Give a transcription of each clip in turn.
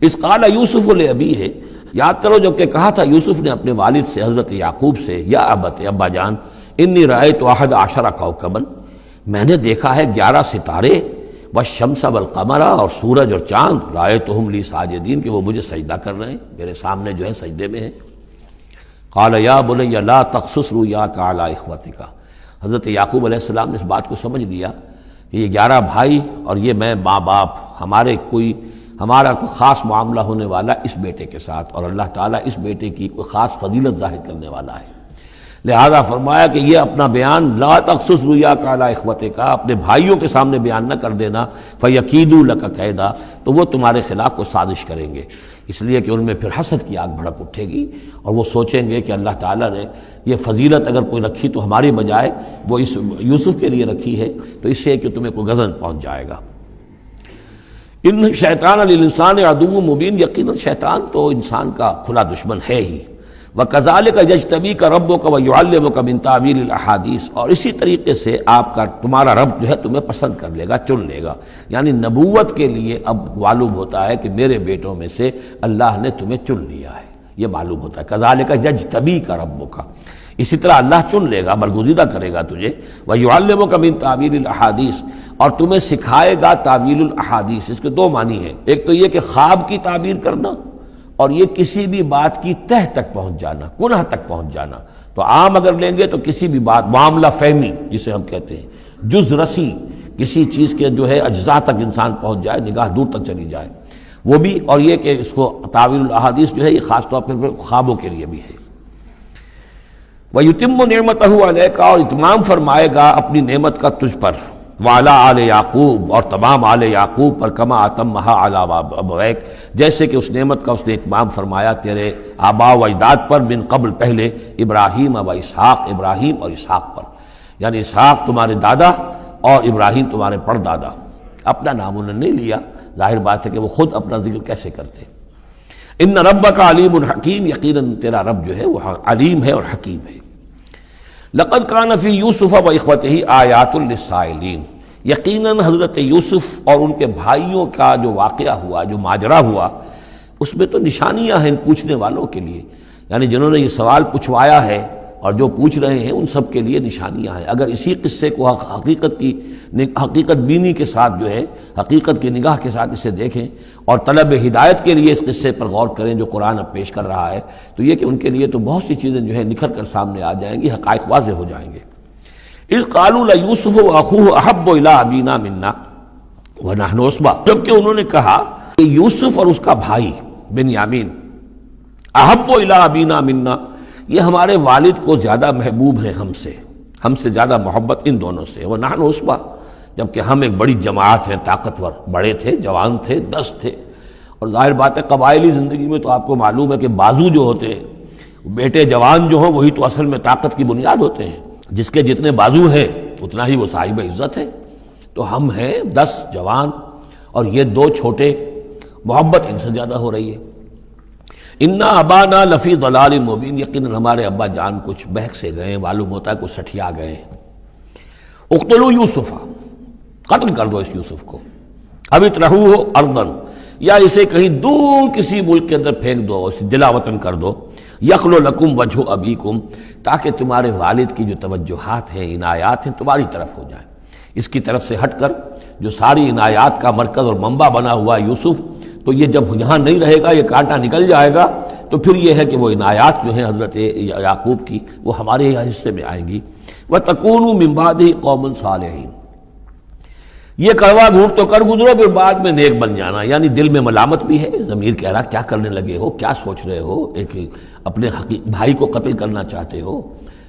اس قال یوسف لابی ہے، یاد کرو جب کہ کہا تھا یوسف نے اپنے والد سے حضرت یعقوب سے، یا ابت، ابا جان، انی رأیت 11 کوکبا، میں نے دیکھا ہے 11 ستارے، والشمس والقمر، اور سورج اور چاند، رأیتہم لی ساجدین، کہ وہ مجھے سجدہ کر رہے ہیں، میرے سامنے جو ہے سجدے میں ہیں۔ قال یا بنی لا تقصص رؤیاک علی اخوتک، حضرت یعقوب علیہ السلام نے اس بات کو سمجھ لیا کہ یہ 11 بھائی اور یہ میں ماں باپ، ہمارا کوئی خاص معاملہ ہونے والا اس بیٹے کے ساتھ، اور اللہ تعالیٰ اس بیٹے کی کوئی خاص فضیلت ظاہر کرنے والا ہے، لہذا فرمایا کہ یہ اپنا بیان لا تقصص رؤیاک علی اخوتک، اپنے بھائیوں کے سامنے بیان نہ کر دینا، فیکیدوا لک کیدا، تو وہ تمہارے خلاف کو سازش کریں گے، اس لیے کہ ان میں پھر حسد کی آگ بھڑک اٹھے گی، اور وہ سوچیں گے کہ اللہ تعالیٰ نے یہ فضیلت اگر کوئی رکھی تو ہماری بجائے وہ اس یوسف کے لیے رکھی ہے، تو اس سے کہ تمہیں کوئی غضب پہنچ جائے گا۔ ان شیطان للانسان عدو مبین، یقیناً شیطان تو انسان کا کھلا دشمن ہے ہی۔ وَكَذَلِكَ يَجْتَبِيكَ رَبُّكَ وَيُعَلِّمُكَ مِن تَأْوِيلِ الْأَحَادِيثِ، اور اسی طریقے سے تمہارا رب جو ہے تمہیں پسند کر لے گا، چن لے گا، یعنی نبوت کے لیے اب معلوم ہوتا ہے کہ میرے بیٹوں میں سے اللہ نے تمہیں چن لیا ہے، یہ معلوم ہوتا ہے۔ كَذَلِكَ يَجْتَبِيكَ رَبُّكَ، اسی طرح اللہ چن لے گا، برگزیدہ کرے گا تجھے۔ وَيُعَلِّمُكَ مِن تَأْوِيلِ الْأَحَادِيثِ، اور تمہیں سکھائے گا تعویل الاحادیث۔ اس کے دو معنی ہیں، ایک تو یہ کہ خواب کی تعبیر کرنا، اور یہ کسی بھی بات کی تہ تک پہنچ جانا، کنہ تک پہنچ جانا۔ تو عام اگر لیں گے تو کسی بھی بات، معاملہ فہمی جسے ہم کہتے ہیں، جز رسی، کسی چیز کے جو ہے اجزاء تک انسان پہنچ جائے، نگاہ دور تک چلی جائے، وہ بھی۔ اور یہ کہ اس کو تعویل الاحادیث جو ہے یہ خاص طور پر خوابوں کے لیے بھی ہے۔ وَيُتِمُّ نِعْمَتَهُ عَلَيْكَ، اور اتمام فرمائے گا اپنی نعمت کا تجھ پر، وعلی آل یعقوب، اور تمام آل یعقوب پر، کما اتمھا علی ابویک، جیسے کہ اس نعمت کا اس نے اتمام فرمایا تیرے آباء و اجداد پر، من قبل پہلے، ابراہیم و اسحاق، ابراہیم اور اسحاق پر، یعنی اسحاق تمہارے دادا اور ابراہیم تمہارے پردادا۔ اپنا نام انہوں نے نہیں لیا، ظاہر بات ہے کہ وہ خود اپنا ذکر کیسے کرتے۔ ان ربک علیم حکیم، یقیناً تیرا رب جو ہے وہ علیم ہے اور حکیم ہے۔ لقد کان فی یوسف و اخوتہ آیات للسائلین، یقیناً حضرت یوسف اور ان کے بھائیوں کا جو واقعہ ہوا، جو ماجرا ہوا، اس میں تو نشانیاں ہیں ان پوچھنے والوں کے لیے، یعنی جنہوں نے یہ سوال پوچھوایا ہے اور جو پوچھ رہے ہیں ان سب کے لیے نشانیاں ہیں۔ اگر اسی قصے کو حقیقت بینی کے ساتھ جو ہے، حقیقت کی نگاہ کے ساتھ اسے دیکھیں اور طلب ہدایت کے لیے اس قصے پر غور کریں جو قرآن اب پیش کر رہا ہے، تو یہ کہ ان کے لیے تو بہت سی چیزیں جو ہے نکھر کر سامنے آ جائیں گی، حقائق واضح ہو جائیں گے۔ اذ قالوا لیوسف واخوہ احب الی ابینا منا ونحن عصبہ، جبکہ انہوں نے کہا کہ یوسف اور اس کا بھائی بنیامین احب الی ابینا منا، یہ ہمارے والد کو زیادہ محبوب ہیں ہم سے زیادہ محبت ان دونوں سے، ونحن عصبہ، جبکہ ہم ایک بڑی جماعت ہیں، طاقتور، بڑے تھے، جوان تھے، 10 تھے۔ اور ظاہر بات ہے قبائلی زندگی میں تو آپ کو معلوم ہے کہ بازو جو ہوتے ہیں، بیٹے جوان جو ہوں وہی تو اصل میں طاقت کی بنیاد ہوتے ہیں، جس کے جتنے بازو ہیں اتنا ہی وہ صاحب عزت ہے۔ تو ہم ہیں 10 جوان اور یہ 2 چھوٹے، محبت ان سے زیادہ ہو رہی ہے۔ انا ابانا لفی ضلال مبین، یقیناً ہمارے ابا جان کچھ بہک سے گئے، معلوم ہوتا ہے کچھ سٹھیا گئے ہیں۔ اقتلوا یوسف، قتل کر دو اس یوسف کو، اب اطرحوہ ارضا، یا اسے کہیں دور کسی ملک کے اندر پھینک دو، اسے دلا وطن کر دو، یخلو لکم وجہ ابیکم، تاکہ تمہارے والد کی جو توجہات ہیں، عنایات ہیں، تمہاری طرف ہو جائیں۔ اس کی طرف سے ہٹ کر جو ساری عنایات کا مرکز اور منبع بنا ہوا ہے یوسف، تو یہ جب یہاں نہیں رہے گا، یہ کانٹا نکل جائے گا، تو پھر یہ ہے کہ وہ عنایات جو ہیں حضرت یعقوب کی وہ ہمارے حصے میں آئیں گی۔ وَتَكُونُوا مِن بَعْدِهِ قَوْمًا صَالِحِينَ، یہ کڑوا گھونٹ تو کر گزرو پھر بعد میں نیک بن جانا، یعنی دل میں ملامت بھی ہے، ضمیر کہہ رہا کیا کرنے لگے ہو، کیا سوچ رہے ہو، ایک اپنے بھائی کو قتل کرنا چاہتے ہو۔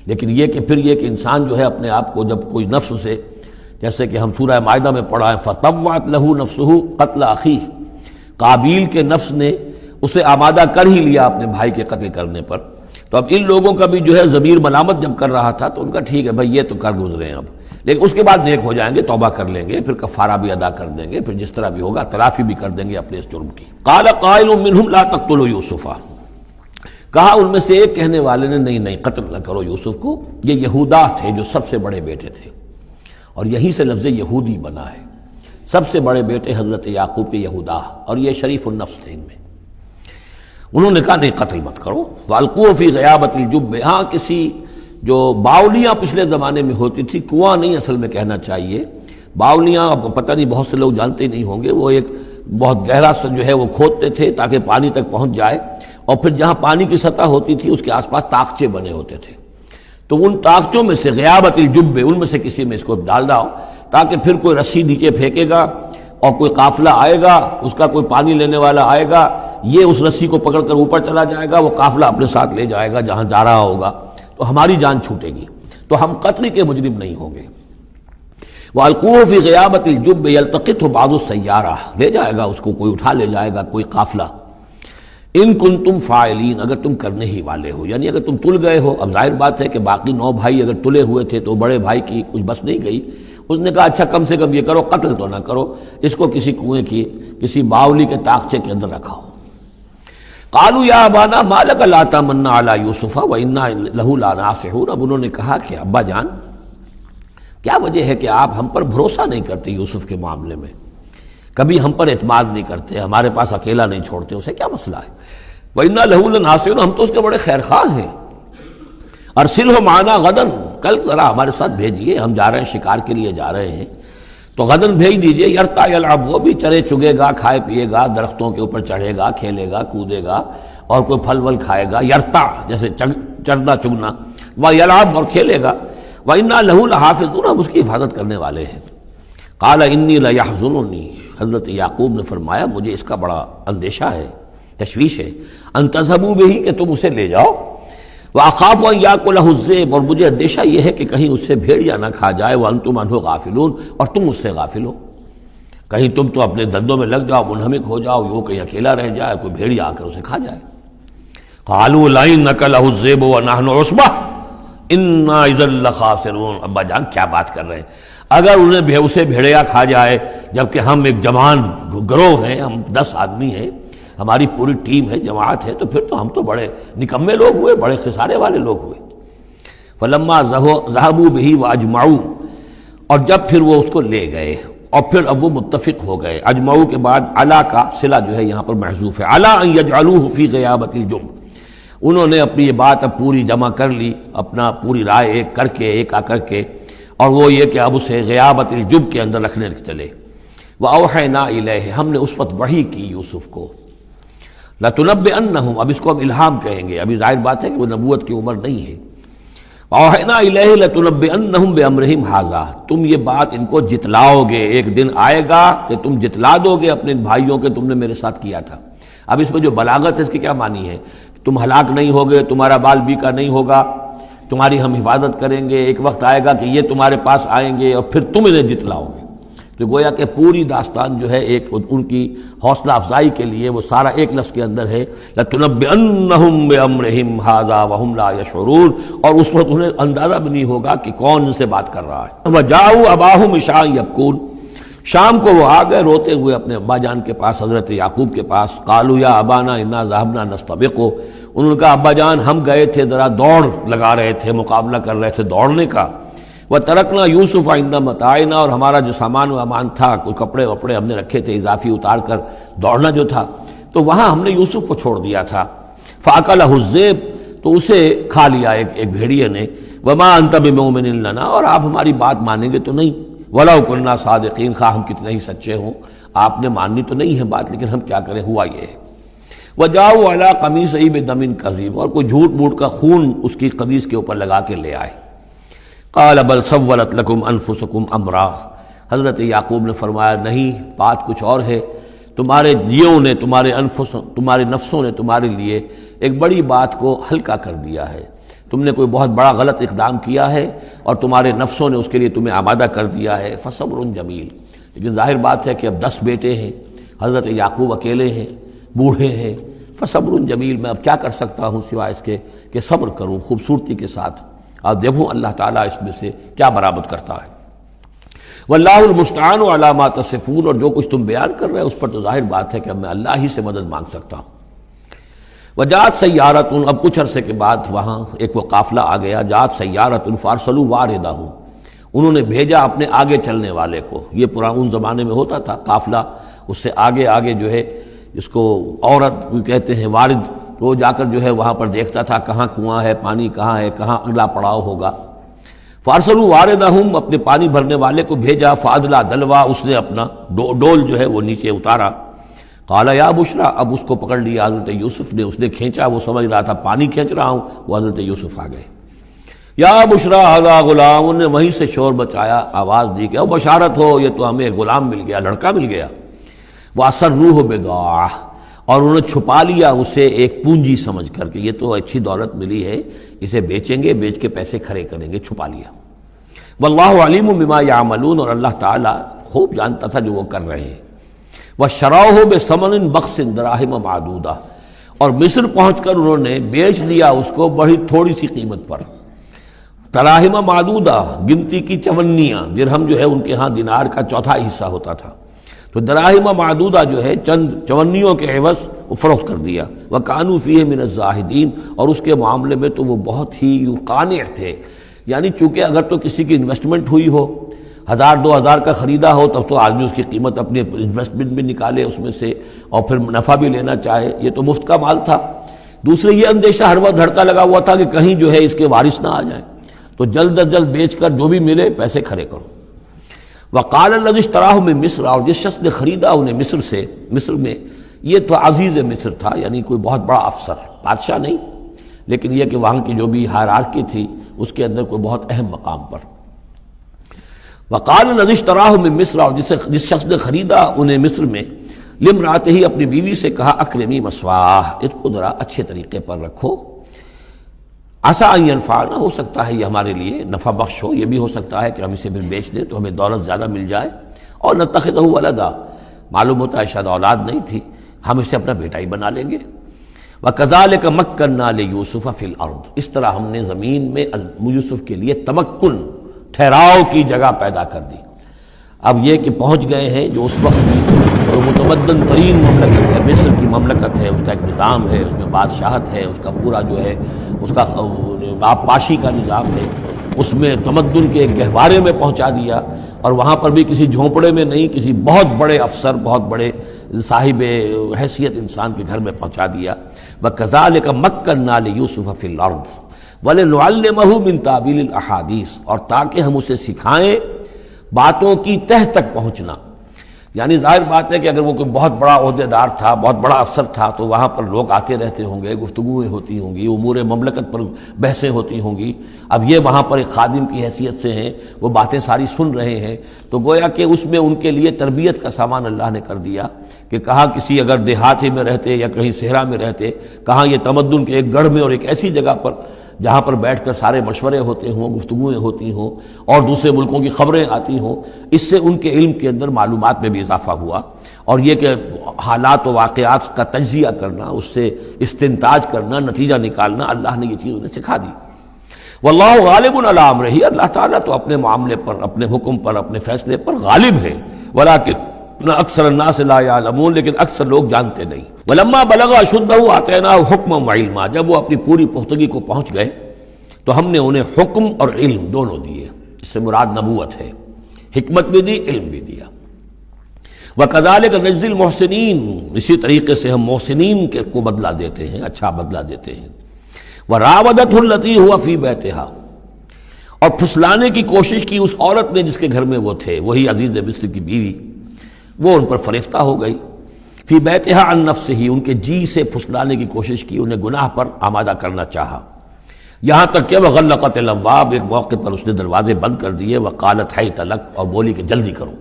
لیکن یہ کہ پھر یہ کہ انسان جو ہے اپنے آپ کو جب کوئی نفس سے، جیسے کہ ہم سورہ مائدہ میں پڑھا ہے، فَطَوَّعَتْ لَهُ نَفْسُهُ قَتْلَ أَخِيهِ، قابیل کے نفس نے اسے آمادہ کر ہی لیا اپنے بھائی کے قتل کرنے پر۔ تو اب ان لوگوں کا بھی جو ہے ضمیر ملامت جب کر رہا تھا تو ان کا ٹھیک ہے بھائی یہ تو کر گزرے ہیں اب، لیکن اس کے بعد نیک ہو جائیں گے، توبہ کر لیں گے، پھر کفارہ بھی ادا کر دیں گے، پھر جس طرح بھی ہوگا تلافی بھی کر دیں گے اپنے اس جرم کی۔ قال قائل منہم لا تقتلوا یوسف، کہا ان میں سے ایک کہنے والے نے نہیں قتل نہ کرو یوسف کو، یہ یہودا تھے جو سب سے بڑے بیٹے تھے، اور یہیں سے لفظ یہودی بنا ہے۔ سب سے بڑے بیٹے حضرت یعقوب کے یہودا، اور یہ شریف النفس تھے ان میں۔ انہوں نے کہا نہیں قتل مت کرو، وَأَلْقُوهُ فِي غَيَابَةِ الْجُبِّ، ہاں کسی جو باولیاں پچھلے زمانے میں ہوتی تھی، کنواں نہیں اصل میں کہنا چاہیے، باولیاں آپ کو پتہ نہیں، بہت سے لوگ جانتے نہیں ہوں گے، وہ ایک بہت گہرا سا جو ہے وہ کھودتے تھے تاکہ پانی تک پہنچ جائے، اور پھر جہاں پانی کی سطح ہوتی تھی اس کے آس پاس طاقچے بنے ہوتے تھے، تو ان طاقچوں میں سے غیابت الجب، ان میں سے کسی میں اس کو ڈال داؤ تاکہ پھر کوئی رسی نیچے پھینکے گا اور کوئی قافلہ آئے گا، اس کا کوئی پانی لینے والا آئے گا، یہ اس رسی کو پکڑ کر اوپر چلا جائے گا، وہ قافلہ اپنے ساتھ لے جائے گا جہاں جا رہا ہوگا، تو ہماری جان چھوٹے گی، تو ہم قتل کے مجرم نہیں ہوں گے۔ وَأَلْقُوهُ فِي غِيَابَةِ الْجُبِّ يَلْتَقِطْهُ بَعْضُ السَّيَّارَةِ، لے جائے گا اس کو، کوئی اٹھا لے جائے گا، کوئی قافلہ۔ ان کنتم فاعلین، اگر تم کرنے ہی والے ہو، یعنی اگر تم تل گئے ہو۔ اب ظاہر بات ہے کہ باقی 9 بھائی اگر تلے ہوئے تھے تو بڑے بھائی کی کچھ بس نہیں گئی، اس نے کہا اچھا کم سے کم یہ کرو، قتل تو نہ کرو، اس کو کسی کنویں کی کسی باولی کے طاقچے کے اندر رکھاؤ۔ قالوا یا ابانا ما لک لا تمنا علی یوسف وانا لہ لناصحون، اب انہوں نے کہا کہ ابا جان کیا وجہ ہے کہ آپ ہم پر بھروسہ نہیں کرتے یوسف کے معاملے میں، کبھی ہم پر اعتماد نہیں کرتے، ہمارے پاس اکیلا نہیں چھوڑتے، اسے کیا مسئلہ ہے؟ وَإِنَّا لَهُ لَنَاصِحُونَ، ہم تو اس کے بڑے خیر خواہ ہیں۔ أَرْسِلْهُ مَعَنَا غَدًا، کل ذرا ہمارے ساتھ بھیجیے، ہم جا رہے ہیں، شکار کے لیے جا رہے ہیں، تو غدن بھیج دیجئے، یرتع یلعب، وہ بھی چرے چگے گا، کھائے پیے گا، درختوں کے اوپر چڑھے گا، کھیلے گا، کودے گا، اور کوئی پھل ول کھائے گا، یرتع جیسے چرنا چگنا، ویلعب اور کھیلے گا، وَإِنَّا لَهُ لَحَافِظُونَ، ہم اس کی حفاظت کرنے والے ہیں۔ قَالَ إِنِّي لَيَحْزُنُنِي، حضرت یعقوب نے فرمایا مجھے اس کا بڑا اندیشہ ہے، تشویش ہے، ان تذهبوا به، کہ تم اسے لے جاؤ، وَأَخَافُ أَن يَأْكُلَهُ الذِّئْبُ، اور مجھے اندیشہ یہ ہے کہ کہیں اس سے بھیڑیا نہ کھا جائے، وَأَنتُمْ عَنْهُ غَافِلُونَ، اور تم اس سے غافل ہو، کہیں تم تو اپنے دندوں میں لگ جاؤ، منہمک ہو جاؤ، وہ کہیں اکیلا رہ جائے، کوئی بھیڑیا آ کر اسے کھا جائے۔ قَالُوا لَئِن أَكَلَهُ الذِّئْبُ وَنَحْنُ عُصْبَةٌ إِنَّا إِذًا لَخَاسِرُونَ، ابا جان کیا بات کر رہے ہیں، اگر انہیں اسے بھیڑیا کھا جائے جبکہ ہم ایک جوان گروہ ہیں، ہم 10 آدمی ہیں، ہماری پوری ٹیم ہے، جماعت ہے، تو پھر تو ہم تو بڑے نکمے لوگ ہوئے، بڑے خسارے والے لوگ ہوئے۔ فلما ذهبوا به واجمعوا، اور جب پھر وہ اس کو لے گئے اور پھر اب وہ متفق ہو گئے، اجمعوا کے بعد علا کا صلہ جو ہے یہاں پر محذوف ہے، علا ان يجعلوه في غيابة الجب، انہوں نے اپنی یہ بات اب پوری جمع کر لی، اپنا پوری رائے ایک کر کے، ایک آ کر کے، اور وہ یہ کہ اب اسے غیابت الجب کے اندر رکھنے چلے۔ وَأَوْحَيْنَا إِلَيْهِ، ہم نے اس وقت وحی کی یوسف کو، لَتُنَبِّئَنَّهُمْ، اب اس کو ہم الہام کہیں گے، ابھی ظاہر بات ہے کہ وہ نبوت کی عمر نہیں ہے۔ وَأَوْحَيْنَا إِلَيْهِ لَتُنَبِّئَنَّهُمْ بِأَمْرِهِمْ هَٰذَا، تم یہ بات ان کو جتلاؤ گے، ایک دن آئے گا کہ تم جتلا دو گے اپنے بھائیوں کے تم نے میرے ساتھ کیا تھا۔ اب اس میں جو بلاغت ہے اس کی کیا معنی ہے؟ تم ہلاک نہیں ہوگے، تمہارا بال بیکا نہیں ہوگا، تمہاری ہم حفاظت کریں گے، ایک وقت آئے گا کہ یہ تمہارے پاس آئیں گے اور پھر تم انہیں جتلاؤ گے۔ تو گویا کہ پوری داستان جو ہے ایک ان کی حوصلہ افزائی کے لیے وہ سارا ایک لفظ کے اندر ہے، لَتُنَبِّئَنَّهُمْ بِأَمْرِهِمْ هَٰذَا وَهُمْ لَا يَشْعُرُونَ، اور اس وقت انہیں اندازہ بھی نہیں ہوگا کہ کون ان سے بات کر رہا ہے۔ وَجَاءُوا أَبَاهُمْ عِشَاءً يَبْكُونَ، شام کو وہ آ گئے روتے ہوئے اپنے ابا جان کے پاس، حضرت یعقوب کے پاس۔ قالوا یا ابانا انا ذهبنا نستبق، انہوں نے کہا ابا جان ہم گئے تھے ذرا دوڑ لگا رہے تھے، مقابلہ کر رہے تھے دوڑنے کا۔ وترکنا یوسف عند متاعنا، اور ہمارا جو سامان و امان تھا، کوئی کپڑے وپڑے ہم نے رکھے تھے اضافی اتار کر دوڑنا جو تھا، تو وہاں ہم نے یوسف کو چھوڑ دیا تھا۔ فاکلہ الذئب، تو اسے کھا لیا ایک بھیڑیے نے۔ وما انت بمؤمن لنا، اور آپ ہماری بات مانیں گے تو نہیں۔ ولو كنا صادقین، خواہ ہم کتنے ہی سچے ہوں، آپ نے ماننی تو نہیں ہے بات، لیکن ہم کیا کریں، ہوا یہ ہے۔ وجاؤ علی قمیصہ بدم کذب، اور کوئی جھوٹ موٹ کا خون اس کی قمیص کے اوپر لگا کے لے آئے۔ قال بل سولت لکم انفسکم امرا، حضرت یعقوب نے فرمایا نہیں، بات کچھ اور ہے، تمہارے جیوں نے، تمہارے نفسوں نے تمہارے لیے ایک بڑی بات کو ہلکا کر دیا ہے، تم نے کوئی بہت بڑا غلط اقدام کیا ہے اور تمہارے نفسوں نے اس کے لیے تمہیں آمادہ کر دیا ہے۔ فصبر جمیل، لیکن ظاہر بات ہے کہ اب 10 بیٹے ہیں، حضرت یعقوب اکیلے ہیں، بوڑھے ہیں، فصبر جمیل، میں اب کیا کر سکتا ہوں سوائے اس کے کہ صبر کروں خوبصورتی کے ساتھ، اور دیکھوں اللہ تعالیٰ اس میں سے کیا برآمد کرتا ہے۔ واللہ المستعان علی ما تصفون، اور جو کچھ تم بیان کر رہے ہیں اس پر تو ظاہر بات ہے کہ اب میں اللہ ہی سے مدد مانگ سکتا ہوں۔ وجات سیارت، اب کچھ عرصے کے بعد وہاں ایک وہ قافلہ آ گیا، جات سیارت فارسلوا واردہم، انہوں نے بھیجا اپنے آگے چلنے والے کو. یہ ان زمانے میں ہوتا تھا قافلہ، اس سے آگے آگے جو ہے اس کو عورت کہتے ہیں وارد، وہ جا کر جو ہے وہاں پر دیکھتا تھا کہاں کنواں ہے، پانی کہاں ہے، کہاں اگلا پڑاؤ ہوگا. فارسلوا واردہم، اپنے پانی بھرنے والے کو بھیجا. فادلا دلوا، اس نے اپنا ڈول جو ہے وہ نیچے اتارا. قال یا بشرا، اب اس کو پکڑ لیا حضرت یوسف نے، اس نے کھینچا، وہ سمجھ رہا تھا پانی کھینچ رہا ہوں، وہ حضرت یوسف آ گئے. یا بشرا ھذا غلام، انہوں نے وہیں سے شور بچایا، آواز دی کہ او بشارت ہو، یہ تو ہمیں غلام مل گیا، لڑکا مل گیا. وَأَسَرُّوهُ بِضَاعَةً، اور انہوں نے چھپا لیا اسے ایک پونجی سمجھ کر کہ یہ تو اچھی دولت ملی ہے، اسے بیچیں گے، بیچ کے پیسے کھڑے کریں گے، چھپا لیا. واللہ علیم بما یعملون، اور اللہ تعالیٰ خوب جانتا تھا جو وہ کر رہے ہیں. وَشَرَوْهُ بِثَمَنٍ بَخْسٍ دَرَاهِمَ مَعْدُودَةٍ، اور مصر پہنچ کر انہوں نے بیچ دیا اس کو بڑی تھوڑی سی قیمت پر. دراہم معدودہ، گنتی کی چونیاں، درہم جو ہے ان کے ہاں دینار کا چوتھا حصہ ہوتا تھا، تو دراہم معدودہ جو ہے چند چونیوں کے عوض وہ فروخت کر دیا. وَكَانُوا فِيهِ مِنَ الزَّاهِدِينَ، اور اس کے معاملے میں تو وہ بہت ہی قانع تھے. یعنی چونکہ اگر تو کسی کی انویسٹمنٹ ہوئی ہو، 1000-2000 کا خریدا ہو، تب تو آدمی اس کی قیمت اپنی انویسٹمنٹ بھی نکالے اس میں سے اور پھر نفع بھی لینا چاہے. یہ تو مفت کا مال تھا. دوسرے یہ اندیشہ ہر وقت دھڑکا لگا ہوا تھا کہ کہیں جو ہے اس کے وارث نہ آ جائیں، تو جلد از جلد بیچ کر جو بھی ملے پیسے کھڑے کرو. وقال الذی اشتراہ من مصر، اور جس شخص نے خریدا انہیں مصر سے، مصر میں یہ تو عزیز مصر تھا، یعنی کوئی بہت بڑا افسر، بادشاہ نہیں، لیکن یہ کہ وہاں کی جو بھی ہائرارکی تھی اس کے اندر کوئی بہت اہم مقام پر. وقال الذی اشتراہ من مصر، اور جس شخص نے خریدا انہیں مصر میں، لامرأتہ، اپنی بیوی سے کہا اکرمی مثواہ، اس کو ذرا اچھے طریقے پر رکھو. عسیٰ ان ینفعنا، ہو سکتا ہے یہ ہمارے لیے نفع بخش ہو، یہ بھی ہو سکتا ہے کہ ہم اسے پھر بیچ دیں تو ہمیں دولت زیادہ مل جائے. اور نتخذہ ولدا، معلوم ہوتا ہے شاید اولاد نہیں تھی، ہم اسے اپنا بیٹا ہی بنا لیں گے. وَكَذَلِكَ مَكَّنَّا لِيُوسُفَ فِي الْأَرْضِ، اس طرح ہم نے زمین میں یوسف کے لیے تمکن، ٹھہراؤ کی جگہ پیدا کر دی. اب یہ کہ پہنچ گئے ہیں جو اس وقت کی جو متمدن ترین مملکت ہے، مصر کی مملکت ہے، اس کا ایک نظام ہے، اس میں بادشاہت ہے، اس کا پورا جو ہے اس کا آبپاشی کا نظام ہے، اس میں تمدن کے ایک گہوارے میں پہنچا دیا. اور وہاں پر بھی کسی جھونپڑے میں نہیں، کسی بہت بڑے افسر، بہت بڑے صاحب حیثیت انسان کے گھر میں پہنچا دیا. وَكَذَلِكَ مَكَّنَّا لِيُوسُفَ فِي الْأَرْضِ وَلِنُعَلِّمَهُ مِن تَأْوِيلِ الْأَحَادِيثِ، اور تاکہ ہم اسے سکھائیں باتوں کی تہ تک پہنچنا. یعنی ظاہر بات ہے کہ اگر وہ کوئی بہت بڑا عہدیدار تھا، بہت بڑا افسر تھا، تو وہاں پر لوگ آتے رہتے ہوں گے، گفتگویں ہوتی ہوں گی، امور مملکت پر بحثیں ہوتی ہوں گی. اب یہ وہاں پر ایک خادم کی حیثیت سے ہیں، وہ باتیں ساری سن رہے ہیں، تو گویا کہ اس میں ان کے لیے تربیت کا سامان اللہ نے کر دیا کہ کہاں کسی اگر دیہاتی میں رہتے یا کہیں صحرا میں رہتے، کہاں یہ تمدن کے ایک گڑھ میں اور ایک ایسی جگہ پر جہاں پر بیٹھ کر سارے مشورے ہوتے ہوں، گفتگویں ہوتی ہوں اور دوسرے ملکوں کی خبریں آتی ہوں. اس سے ان کے علم کے اندر معلومات میں بھی اضافہ ہوا. اور یہ کہ حالات و واقعات کا تجزیہ کرنا، اس سے استنتاج کرنا، نتیجہ نکالنا، اللہ نے یہ چیز انہیں سکھا دی. واللہ غالب علی امرہ، اللہ تعالیٰ تو اپنے معاملے پر، اپنے حکم پر، اپنے فیصلے پر غالب ہے. ولکن اکثر الناس لا یعلمون، لیکن اکثر لوگ جانتے نہیں. ولما بلغ اشدہ آتیناہ حکما وعلما، جب وہ اپنی پوری پختگی کو پہنچ گئے تو ہم نے انہیں حکم اور علم دونوں دیے. اس سے مراد نبوت ہے، حکمت بھی دی، علم بھی دیا. وَكَذَلِكَ نَجْزِي الْمُحْسِنِينَ، اسی طریقے سے ہم محسنین کو بدلہ دیتے ہیں، اچھا بدلہ دیتے ہیں. وَرَاوَدَتْهُ الَّتِي هُوَ فِي بَيْتِهَا، اور پھسلانے کی کوشش کی اس عورت نے جس کے گھر میں وہ تھے، وہی عزیز مصر کی بیوی، وہ ان پر فریفتہ ہو گئی. فی بیتہا عن نفسہ، ان کے جی سے پھسلانے کی کوشش کی، انہیں گناہ پر آمادہ کرنا چاہا، یہاں تک کہ وغلقت الابواب، ایک موقع پر اس نے دروازے بند کر دیے. وقالت حیت لک، اور بولی کہ جلدی کرو.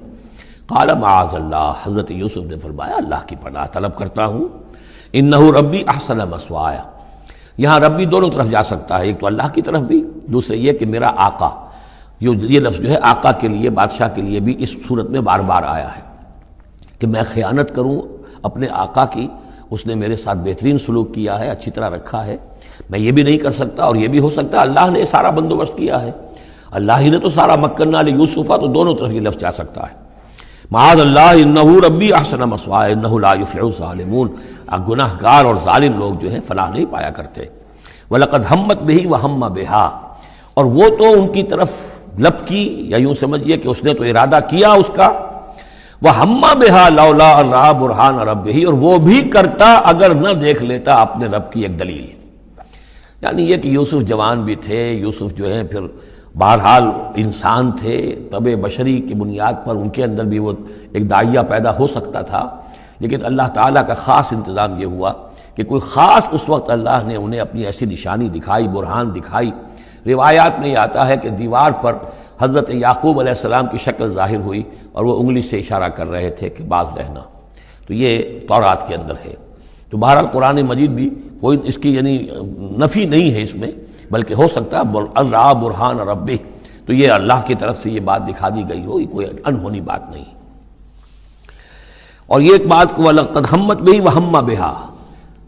قال معاذ اللہ، حضرت یوسف نے فرمایا اللہ کی پناہ طلب کرتا ہوں. انہ ربی احسن مثوایا، یہاں ربی دونوں طرف جا سکتا ہے، ایک تو اللہ کی طرف بھی، دوسرے یہ کہ میرا آقا، یہ لفظ جو ہے آقا کے لیے، بادشاہ کے لیے بھی اس صورت میں بار بار آیا ہے کہ میں خیانت کروں اپنے آقا کی. اس نے میرے ساتھ بہترین سلوک کیا ہے، اچھی طرح رکھا ہے، میں یہ بھی نہیں کر سکتا. اور یہ بھی ہو سکتا ہے اللہ نے سارا بندوبست کیا ہے، اللہ ہی نے تو سارا مکننا لیوسف، تو دونوں طرف یہ لفظ جا سکتا ہے. معاذ اللہ انہ ربی احسن مثوایا انہ لا یفلح الظالمون، گناہ گار اور ظالم لوگ جو ہیں فلاح نہیں پایا کرتے. وَلَقَدْ هَمَّتْ بِهِ وَهَمَّ بِهَا، اور وہ تو ان کی طرف لب کی، یا یوں سمجھیے کہ اس نے تو ارادہ کیا اس کا، وَهَمَّ بِهَا لَوْلَا أَن رَأَىٰ بُرْهَانَ رَبِّهِ، اور وہ بھی کرتا اگر نہ دیکھ لیتا اپنے رب کی ایک دلیل۔ یعنی یہ کہ یوسف جوان بھی تھے، یوسف جو ہیں پھر بہرحال انسان تھے، طبع بشری کی بنیاد پر ان کے اندر بھی وہ ایک داعیہ پیدا ہو سکتا تھا، لیکن اللہ تعالیٰ کا خاص انتظام یہ ہوا کہ کوئی خاص اس وقت اللہ نے انہیں اپنی ایسی نشانی دکھائی، برہان دکھائی۔ روایات میں یہ آتا ہے کہ دیوار پر حضرت یعقوب علیہ السلام کی شکل ظاہر ہوئی اور وہ انگلی سے اشارہ کر رہے تھے کہ باز رہنا، تو یہ تورات کے اندر ہے۔ تو بہرحال قرآن مجید بھی کوئی اس کی یعنی نفی نہیں ہے اس میں، بلکہ ہو سکتا ہے الرا برہان ربہ، تو یہ اللہ کی طرف سے یہ بات دکھا دی گئی ہو، یہ کوئی انہونی بات نہیں۔ اور یہ ایک بات کو وَلَقَدْ هَمَّتْ بِهِ وَهَمَّ بِهَا،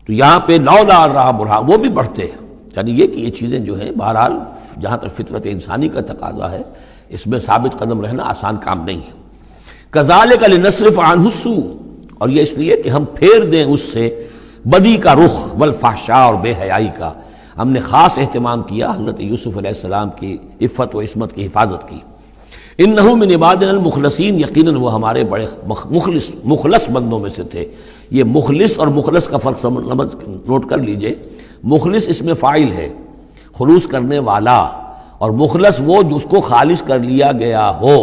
تو یہاں پہ لولا الرا برہان، وہ بھی بڑھتے ہیں، یعنی یہ کہ یہ چیزیں جو ہیں بہرحال جہاں تک فطرت انسانی کا تقاضا ہے اس میں ثابت قدم رہنا آسان کام نہیں ہے۔ كَذَلِكَ لِنَصْرِفَ عَنْهُ السُّوءَ، اور یہ اس لیے کہ ہم پھیر دیں اس سے بدی کا رخ، والفحشاء، اور بے حیائی کا۔ ہم نے خاص اہتمام کیا حضرت یوسف علیہ السلام کی عفت و عصمت کی حفاظت کی۔ انہ من عبادنا المخلصین، یقیناً وہ ہمارے بڑے مخلص بندوں میں سے تھے۔ یہ مخلص اور مخلص کا فرق نوٹ کر لیجئے۔ مخلص اس میں فاعل ہے، خلوص کرنے والا، اور مخلص وہ جس کو خالص کر لیا گیا ہو۔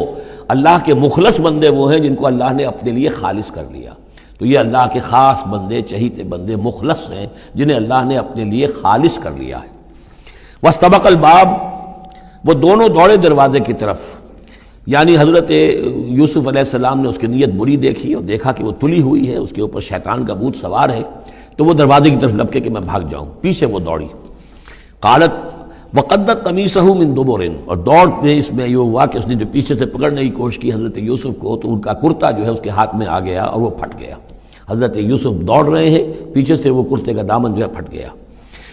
اللہ کے مخلص بندے وہ ہیں جن کو اللہ نے اپنے لیے خالص کر لیا، تو یہ اللہ کے خاص بندے، چہیتے بندے مخلص ہیں جنہیں اللہ نے اپنے لیے خالص کر لیا ہے۔ واستبق الباب، وہ دونوں دوڑے دروازے کی طرف، یعنی حضرت یوسف علیہ السلام نے اس کی نیت بری دیکھی اور دیکھا کہ وہ تلی ہوئی ہے، اس کے اوپر شیطان کا بھوت سوار ہے، تو وہ دروازے کی طرف لپکے کہ میں بھاگ جاؤں، پیچھے وہ دوڑی۔ قالت وقدت قمیصہ من دبر، اور دوڑ میں اس میں یہ ہوا کہ اس نے جو پیچھے سے پکڑنے کی کوشش کی حضرت یوسف کو، تو ان کا کرتا جو ہے اس کے ہاتھ میں آ گیا اور وہ پھٹ گیا۔ حضرت یوسف دوڑ رہے ہیں، پیچھے سے وہ کرتے کا دامن جو ہے پھٹ گیا۔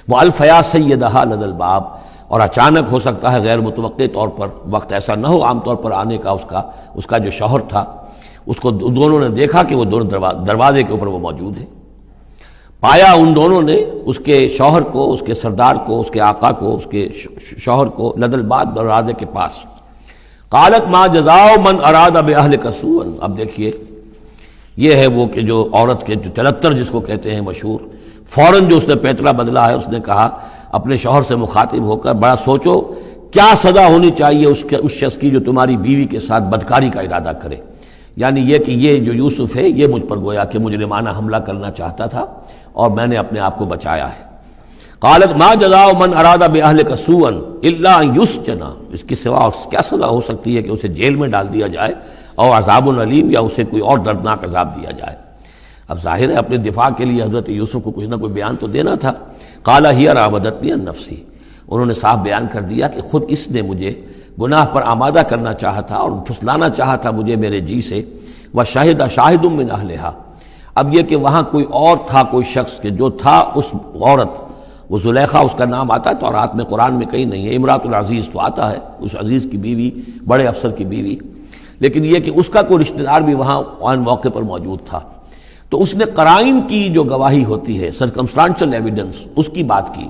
وَأَلْفَيَا سَيِّدَهَا لَدَى الْبَابِ، اور اچانک ہو سکتا ہے غیر متوقع طور پر، وقت ایسا نہ ہو عام طور پر آنے کا، اس کا جو شوہر تھا اس کو دونوں نے دیکھا کہ وہ دونوں دروازے کے اوپر وہ موجود ہے۔ پایا ان دونوں نے اس کے شوہر کو، اس کے سردار کو، اس کے آقا کو، اس کے شوہر کو لدى الباب، دروازے کے پاس۔ قالت ما جزاء من اراد باهلك سوءا، اب دیکھیے یہ ہے وہ کہ جو عورت کے جو چلتر جس کو کہتے ہیں مشہور، فوراً جو اس نے پیترا بدلا ہے، اس نے کہا اپنے شوہر سے مخاطب ہو کر، بڑا سوچو کیا سزا ہونی چاہیے اس شخص کی جو تمہاری بیوی کے ساتھ بدکاری کا ارادہ کرے، یعنی یہ کہ یہ جو یوسف ہے یہ مجھ پر گویا کہ مجرمانہ حملہ کرنا چاہتا تھا اور میں نے اپنے آپ کو بچایا ہے۔ قالت ما جزاء من اراد باهلك سوءا الا ان يسجن، اس کی سوا اور کیا سزا ہو سکتی ہے کہ اسے جیل میں ڈال دیا جائے، اور عذاب العلیم، یا اسے کوئی اور دردناک عذاب دیا جائے۔ اب ظاہر ہے اپنے دفاع کے لیے حضرت یوسف کو کچھ نہ کوئی بیان تو دینا تھا۔ قال هي راودتني عن نفسي، انہوں نے صاف بیان کر دیا کہ خود اس نے مجھے گناہ پر آمادہ کرنا چاہا تھا اور پھسلانا چاہا تھا مجھے میرے جی سے۔ وشهد شاهد من اهلها، اب یہ کہ وہاں کوئی اور تھا، کوئی شخص کہ جو تھا اس عورت، وہ زلیخا اس کا نام آتا ہے تورات میں، قرآن میں کہیں نہیں ہے۔ امرات العزیز تو آتا ہے، اس عزیز کی بیوی، بڑے افسر کی بیوی، لیکن یہ کہ اس کا کوئی رشتہ دار بھی وہاں آن موقع پر موجود تھا، تو اس نے قرائن کی جو گواہی ہوتی ہے، سرکمسٹانشل ایویڈنس، اس کی بات کی۔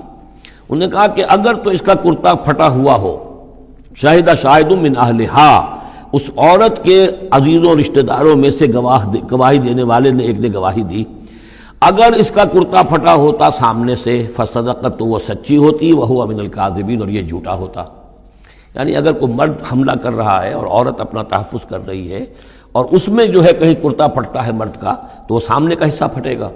انہوں نے کہا کہ اگر تو اس کا کرتا پھٹا ہوا ہو، شاہدہ شاہد من اہلہا، اس عورت کے عزیزوں رشتہ داروں میں سے گواہی دینے والے نے ایک نے گواہی دی، اگر اس کا کرتا پھٹا ہوتا سامنے سے، فصدقت، تو وہ سچی ہوتی، وہو من الکاذبین، اور یہ جھوٹا ہوتا۔ یعنی اگر کوئی مرد حملہ کر رہا ہے اور عورت اپنا تحفظ کر رہی ہے اور اس میں جو ہے کہیں کرتا پھٹتا ہے مرد کا، تو وہ سامنے کا حصہ پھٹے گا۔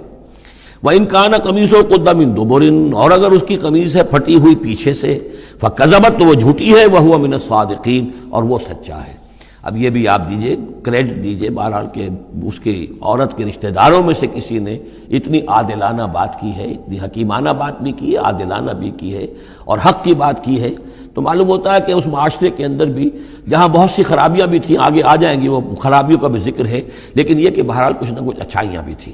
وَإِن كَانَ قَمِيصُهُ قُدَّ مِن دُبُرٍ، اور اگر اس کی قمیص ہے پھٹی ہوئی پیچھے سے، فَكَذَبَتْ، تو وہ جھوٹی ہے، وَهُوَ مِنَ الصَّادِقِينَ، اور وہ سچا ہے۔ اب یہ بھی آپ دیجئے، کریڈٹ دیجئے بہرحال کہ اس کی عورت کے رشتہ داروں میں سے کسی نے اتنی عادلانہ بات کی ہے، اتنی حکیمانہ بات بھی کی ہے، عادلانہ بھی کی ہے، اور حق کی بات کی ہے، تو معلوم ہوتا ہے کہ اس معاشرے کے اندر بھی جہاں بہت سی خرابیاں بھی تھیں، آگے آ جائیں گی وہ خرابیوں کا بھی ذکر ہے، لیکن یہ کہ بہرحال کچھ نہ کچھ اچھائیاں بھی تھیں۔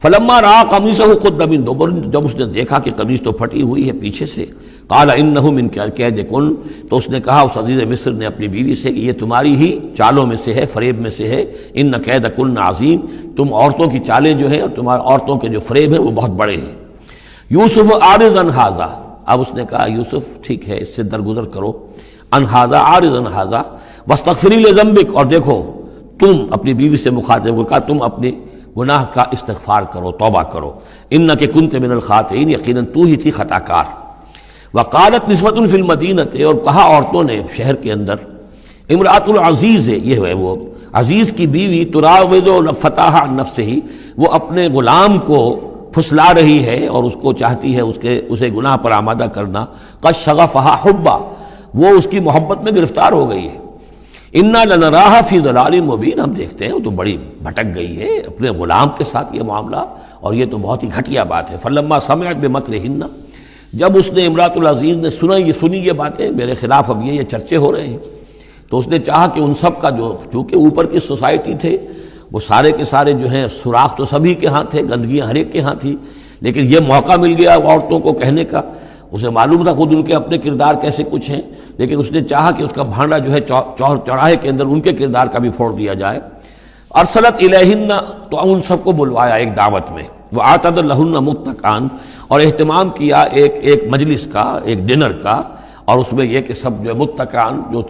فلما رأى قميصه قد من دبر، جب اس نے دیکھا کہ قمیص تو پھٹی ہوئی ہے پیچھے سے، قال انه من کید کن، تو اس نے کہا اس عزیز مصر نے اپنی بیوی سے کہ یہ تمہاری ہی چالوں میں سے ہے، فریب میں سے ہے، ان کید کن عظیم، تم عورتوں کی چالیں جو ہیں اور تمہارے عورتوں کے جو فریب ہیں وہ بہت بڑے ہیں۔ یوسف اعرض عن ھذا، اب اس نے کہا یوسف ٹھیک ہے، اس سے درگزر کرو، ان ھذا عارض عن ھذا واستغفری لذنبک، اور دیکھو تم اپنی بیوی سے مخاطب ہو کہا تم اپنے گناہ کا استغفار کرو، توبہ کرو، انک کنت من الخاطئین، یقیناً تو ہی تھی خطا کار۔ وقالت نسوۃ فی المدینہ، اور کہا عورتوں نے شہر کے اندر، امرأۃ العزیز ہے، یہ ہے وہ عزیز کی بیوی، تراود فتاح عن نفسہ، وہ اپنے غلام کو پھسلا رہی ہے اور اس کو چاہتی ہے اسے گناہ پر آمادہ کرنا، قد شغفہا حبا، وہ اس کی محبت میں گرفتار ہو گئی ہے، انا لنراہا فی ضلال مبین، ہم دیکھتے ہیں وہ تو بڑی بھٹک گئی ہے اپنے غلام کے ساتھ یہ معاملہ، اور یہ تو بہت ہی گھٹیا بات ہے۔ فلما سمعت بمکرہن، جب اس نے امرأۃ العزیز نے سنی یہ باتیں میرے خلاف، اب یہ چرچے ہو رہے ہیں، تو اس نے چاہا کہ ان سب کا جو چونکہ اوپر کی سوسائٹی تھے وہ سارے کے سارے جو ہیں سوراخ تو سبھی کے ہاں تھے، گندگیاں ہر ایک کے ہاں تھی، لیکن یہ موقع مل گیا عورتوں کو کہنے کا، اسے معلوم تھا خود ان کے اپنے کردار کیسے کچھ ہیں، لیکن اس نے چاہا کہ اس کا بھانڈا جو ہے چوراہے کے اندر ان کے کردار کا بھی پھوڑ دیا جائے۔ ارسلت الیہن، تو ان سب کو بلوایا ایک دعوت میں، وآتت لہن متکئا، اور اہتمام کیا ایک مجلس کا، ایک ڈنر کا، اور اس میں یہ کہ سب جو متکئا جو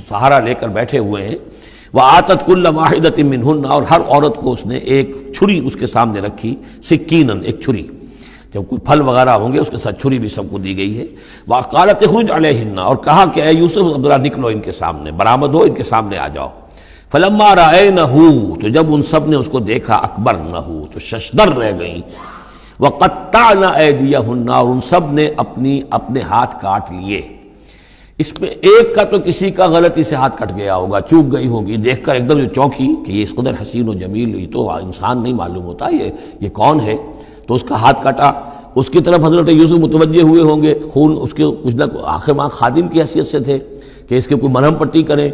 سہارا لے کر بیٹھے ہوئے ہیں، وآتت کل واحدۃ منہن، اور ہر عورت کو اس نے ایک چھری اس کے سامنے رکھی، سکینا، ایک چھری، جب کوئی پھل وغیرہ ہوں گے اس کے ساتھ چھری بھی سب کو دی گئی ہے۔ وقالت اخرج علیہن، اور کہا کہ اے یوسف ذرا نکلو ان کے سامنے، برآمد ہو، ان کے سامنے آ جاؤ۔ فلما رأینہ، تو جب ان سب نے اس کو دیکھا، اکبرنہ، تو ششدر رہ گئیں، وقطعن ایدیہن، اور ان سب نے اپنے ہاتھ کاٹ لیے۔ اس میں ایک کا تو کسی کا غلطی سے ہاتھ کٹ گیا ہوگا، چوک گئی ہوگی، دیکھ کر ایک دم جو چونکی کہ یہ اس قدر حسین و جمیل، یہ تو انسان نہیں معلوم ہوتا، یہ کون ہے، تو اس کا ہاتھ کٹا۔ اس کی طرف حضرت یوسف متوجہ ہوئے ہوں گے، خون اس کے کچھ نہ آخر ماں خادم کی حیثیت سے تھے کہ اس کے کوئی مرہم پٹی کریں،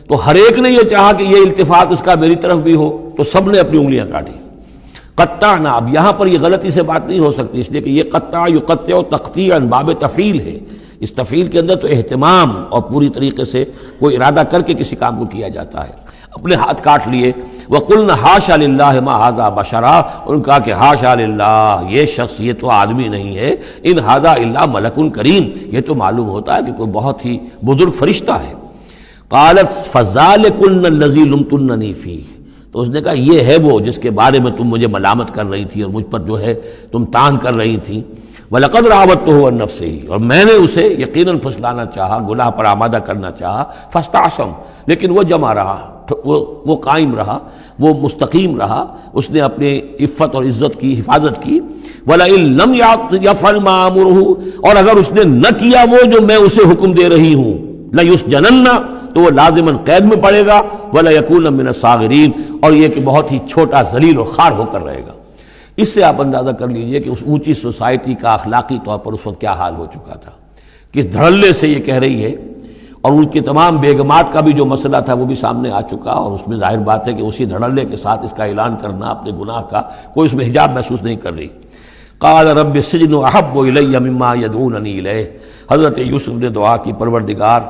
تو ہر ایک نے یہ چاہا کہ یہ التفات اس کا میری طرف بھی ہو، تو سب نے اپنی انگلیاں کاٹی۔ قطعنا، اب یہاں پر یہ غلطی سے بات نہیں ہو سکتی، اس لیے کہ یہ قطع یقطع تقطیعا باب تفعیل ہے، اس تفعیل کے اندر تو اہتمام اور پوری طریقے سے کوئی ارادہ کر کے کسی کام کو کیا جاتا ہے۔ اپنے ہاتھ کاٹ لیے۔ وَقُلْنَا حَاشَا لِلَّهِ مَا هَذَا بَشَرًا، ان کہا کہ حاشا للہ، یہ شخص یہ تو آدمی نہیں ہے، ان هَذَا إِلَّا مَلَكٌ کریم، یہ تو معلوم ہوتا ہے کہ کوئی بہت ہی بزرگ فرشتہ ہے۔ قالت فَذَلِكُنَّ الَّذِي لُمْتُنَّنِي فِيهِ، تو اس نے کہا یہ ہے وہ جس کے بارے میں تم مجھے ملامت کر رہی تھی اور مجھ پر جو ہے تم تان کر رہی تھی۔ وَلَقَدْ رَاوَدتُّهُ عَن نَفْسِهِ، اور میں نے اسے یقیناً پھسلانا چاہا، گناہ پر آمادہ کرنا چاہا، فاستعصم، لیکن وہ جمع رہا، وہ قائم رہا، وہ مستقیم رہا، اس نے اپنے عفت اور عزت کی حفاظت کی۔ وَلَئِن لَّمْ يَفْعَلْ مَا آمُرُهُ، اور اگر اس نے نہ کیا وہ جو میں اسے حکم دے رہی ہوں، لَيُسْجَنَنَّ، تو وہ لازماً قید میں پڑے گا، وَلَيَكُونَ مِنَ الصَّاغِرِينَ، اور یہ کہ بہت ہی چھوٹا ذلیل و خوار ہو کر رہے گا۔ اس سے آپ اندازہ کر لیجئے کہ اس اونچی سوسائٹی کا اخلاقی طور پر اس وقت کیا حال ہو چکا تھا، کس دھڑلے سے یہ کہہ رہی ہے، اور ان کی تمام بیگمات کا بھی جو مسئلہ تھا وہ بھی سامنے آ چکا، اور اس میں ظاہر بات ہے کہ اسی دھڑلے کے ساتھ اس کا اعلان کرنا اپنے گناہ کا، کوئی اس میں حجاب محسوس نہیں کر رہی۔ قال رب السجن احب الی مما یدعوننی الیہ، حضرت یوسف نے دعا کی، پروردگار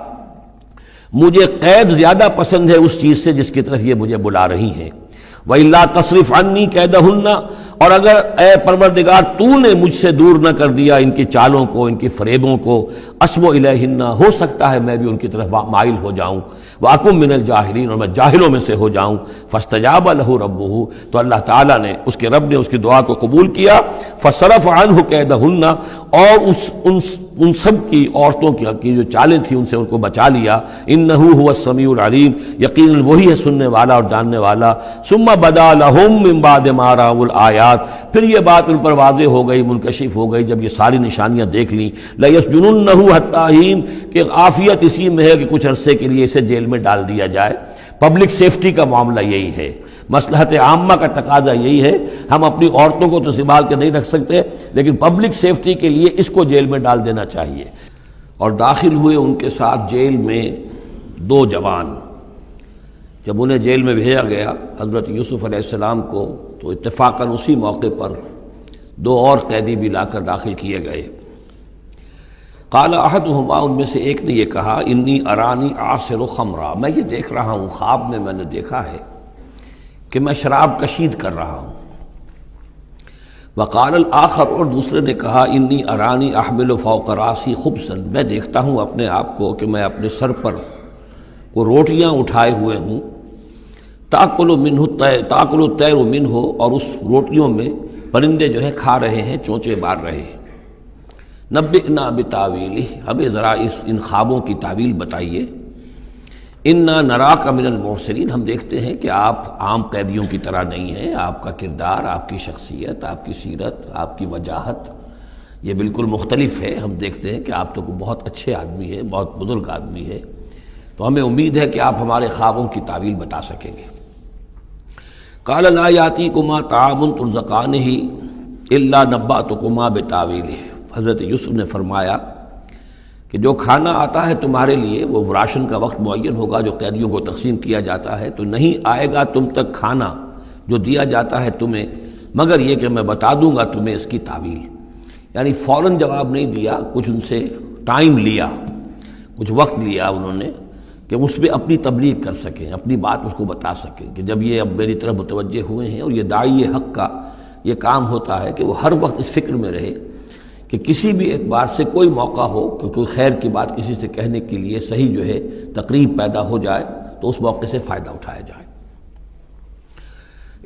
مجھے قید زیادہ پسند ہے اس چیز سے جس کی طرف یہ مجھے بلا رہی ہیں۔ وَإِلَّا تَصْرِفْ عَنِّي كَيْدَهُنَّ، اور اگر اے پروردگار تو نے مجھ سے دور نہ کر دیا ان کی چالوں کو، ان کی فریبوں کو، أَصْبُ إِلَيْهِنَّ، ہو سکتا ہے میں بھی ان کی طرف مائل ہو جاؤں، وَأَكُن مِّنَ الْجَاهِلِينَ، اور میں جاہلوں میں سے ہو جاؤں۔ فَاسْتَجَابَ لَهُ رَبُّهُ، تو اللہ تعالیٰ نے، اس کے رب نے اس کی دعا کو قبول کیا۔ فَصَرَفَ عَنْهُ كَيْدَهُنَّ، اور ان سب کی عورتوں کی جو چالیں تھیں ان سے ان کو بچا لیا۔ انہ هو السمیع العلیم، یقیناً وہی ہے سننے والا اور جاننے والا۔ ثم بدا لهم من بعد ما رأوا الآیات، پھر یہ بات ان پر واضح ہو گئی، منکشف ہو گئی جب یہ ساری نشانیاں دیکھ لیں۔ لَيَسْجُنُنَّهُ حَتَّىٰ حِينٍ، کہ عافیت اسی میں ہے کہ کچھ عرصے کے لیے اسے جیل میں ڈال دیا جائے۔ پبلک سیفٹی کا معاملہ یہی ہے، مصلحت عامہ کا تقاضا یہی ہے، ہم اپنی عورتوں کو تو سنبھال کے نہیں رکھ سکتے، لیکن پبلک سیفٹی کے لیے اس کو جیل میں ڈال دینا چاہیے۔ اور داخل ہوئے ان کے ساتھ جیل میں دو جوان۔ جب انہیں جیل میں بھیجا گیا حضرت یوسف علیہ السلام کو، تو اتفاقاً اسی موقع پر دو اور قیدی بھی لا کر داخل کیے گئے۔ قال احدہما، ان میں سے ایک نے یہ کہا، انی ارانی اعصر خمرا، میں یہ دیکھ رہا ہوں، خواب میں نے دیکھا ہے کہ میں شراب کشید کر رہا ہوں۔ وقال الآخر، اور دوسرے نے کہا انی ارانی احمل فوق راسی خبزا، میں دیکھتا ہوں اپنے آپ کو کہ میں اپنے سر پر وہ روٹیاں اٹھائے ہوئے ہوں، تاکل الطیر منہ، اور اس روٹیوں میں پرندے جو ہے کھا رہے ہیں، چونچے مار رہے ہیں۔ نبئنا بتاویلہ، ہمیں ذرا ان خوابوں کی تعویل بتائیے۔ انا نراک من المحسنین، ہم دیکھتے ہیں کہ آپ عام قیدیوں کی طرح نہیں ہیں، آپ کا کردار، آپ کی شخصیت، آپ کی سیرت، آپ کی وجاہت یہ بالکل مختلف ہے۔ ہم دیکھتے ہیں کہ آپ تو بہت اچھے آدمی ہیں، بہت بزرگ آدمی ہے، تو ہمیں امید ہے کہ آپ ہمارے خوابوں کی تعویل بتا سکیں گے۔ قال لا یاتیکما طعام ترزقانہ الا نبأتکما بتاویلہ، حضرت یوسف نے فرمایا کہ جو کھانا آتا ہے تمہارے لیے، وہ راشن کا وقت معین ہوگا جو قیدیوں کو تقسیم کیا جاتا ہے، تو نہیں آئے گا تم تک کھانا جو دیا جاتا ہے تمہیں، مگر یہ کہ میں بتا دوں گا تمہیں اس کی تعویل۔ یعنی فوراً جواب نہیں دیا، کچھ ان سے ٹائم لیا، کچھ وقت لیا انہوں نے کہ اس میں اپنی تبلیغ کر سکیں، اپنی بات اس کو بتا سکیں کہ جب یہ اب میری طرف متوجہ ہوئے ہیں۔ اور یہ داعی حق کا یہ کام ہوتا ہے کہ وہ ہر وقت اس فکر میں رہے کہ کسی بھی اعتبار سے کوئی موقع ہو کہ کوئی خیر کی بات کسی سے کہنے کے لیے صحیح جو ہے تقریب پیدا ہو جائے تو اس موقع سے فائدہ اٹھایا جائے۔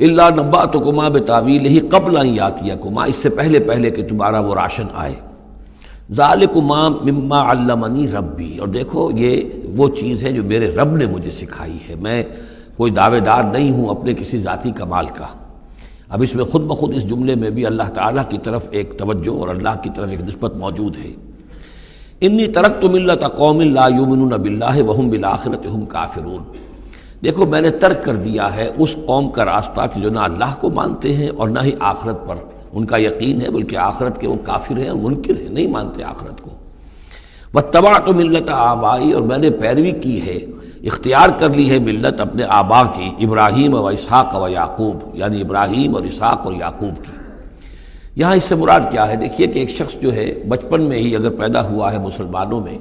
الا نبأتکما بتاویلہ قبل ان یاتیکما، اس سے پہلے کہ تمہارا وہ راشن آئے۔ ذالکما مما علمنی ربی، اور دیکھو یہ وہ چیز ہے جو میرے رب نے مجھے سکھائی ہے، میں کوئی دعوے دار نہیں ہوں اپنے کسی ذاتی کمال کا۔ اب اس میں خود بخود اس جملے میں بھی اللہ تعالیٰ کی طرف ایک توجہ اور اللہ کی طرف ایک نسبت موجود ہے۔ انی ترکت ملت قوم لا یؤمنون باللہ وہم بالآخرۃ ہم کافرون، دیکھو میں نے ترک کر دیا ہے اس قوم کا راستہ کہ جو نہ اللہ کو مانتے ہیں اور نہ ہی آخرت پر ان کا یقین ہے، بلکہ آخرت کے وہ کافر ہیں اور منکر ہیں، نہیں مانتے آخرت کو۔ واتبعت ملت آبائی، اور میں نے پیروی کی ہے، اختیار کر لی ہے ملت اپنے آبا کی، ابراہیم و اسحاق و یعقوب، یعنی ابراہیم اور اسحاق اور یعقوب کی۔ یہاں اس سے مراد کیا ہے؟ دیکھیے کہ ایک شخص جو ہے بچپن میں ہی اگر پیدا ہوا ہے مسلمانوں میں،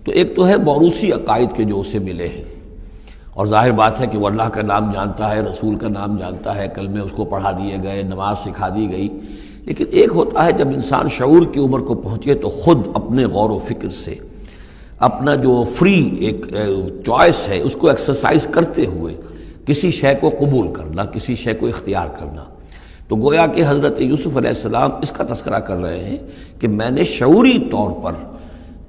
تو ایک تو ہے موروثی عقائد کے جو اسے ملے ہیں، اور ظاہر بات ہے کہ وہ اللہ کا نام جانتا ہے، رسول کا نام جانتا ہے، کلمے اس کو پڑھا دیے گئے، نماز سکھا دی گئی۔ لیکن ایک ہوتا ہے جب انسان شعور کی عمر کو پہنچے تو خود اپنے غور و فکر سے اپنا جو فری ایک چوائس ہے اس کو ایکسرسائز کرتے ہوئے کسی شے کو قبول کرنا، کسی شے کو اختیار کرنا۔ تو گویا کہ حضرت یوسف علیہ السلام اس کا تذکرہ کر رہے ہیں کہ میں نے شعوری طور پر،